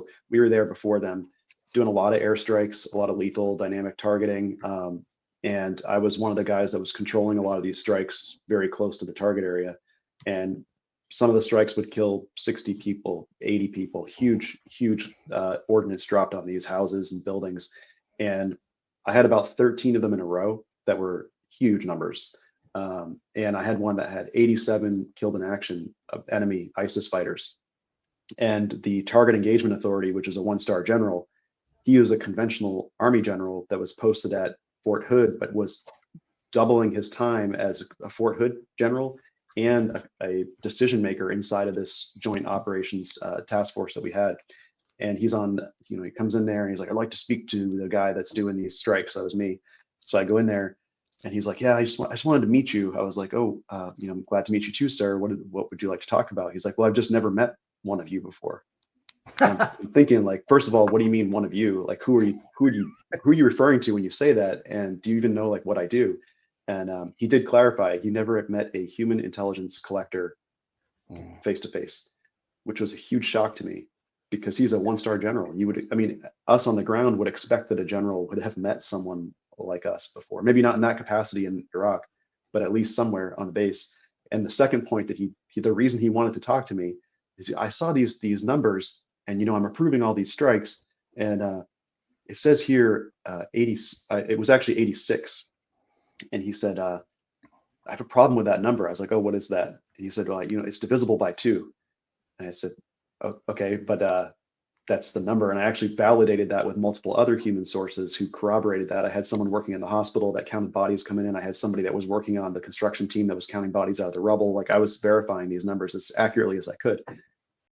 So we were there before them, doing a lot of airstrikes, a lot of lethal dynamic targeting. And I was one of the guys that was controlling a lot of these strikes very close to the target area. And some of the strikes would kill 60 people, 80 people, huge, huge ordnance dropped on these houses and buildings. And I had about 13 of them in a row that were huge numbers. And I had one that had 87 killed in action of enemy ISIS fighters. And the target engagement authority, which is a 1-star general, he was a conventional army general that was posted at Fort Hood, but was doubling his time as a Fort Hood general and a decision maker inside of this joint operations task force that we had. And he's on, he comes in there and he's like, I'd like to speak to the guy that's doing these strikes. That was me. So I go in there and he's like, yeah, I just wanted to meet you. I was like, oh, I'm glad to meet you too, sir. What would you like to talk about? He's like, well, I've just never met one of you before. And I'm thinking, like, first of all, what do you mean one of you? Like, who are you referring to when you say that? And do you even know like what I do? And he did clarify he never met a human intelligence collector face to face, which was a huge shock to me because he's a 1-star general. Us on the ground would expect that a general would have met someone like us before, maybe not in that capacity in Iraq, but at least somewhere on the base. And the second point that the reason he wanted to talk to me is I saw these numbers and, I'm approving all these strikes and it says here 80, it was actually 86. And he said, I have a problem with that number. I was like, oh, what is that? And he said, well, it's divisible by 2. And I said, oh, okay, but that's the number. And I actually validated that with multiple other human sources who corroborated that. I had someone working in the hospital that counted bodies coming in. I had somebody that was working on the construction team that was counting bodies out of the rubble. Like I was verifying these numbers as accurately as I could.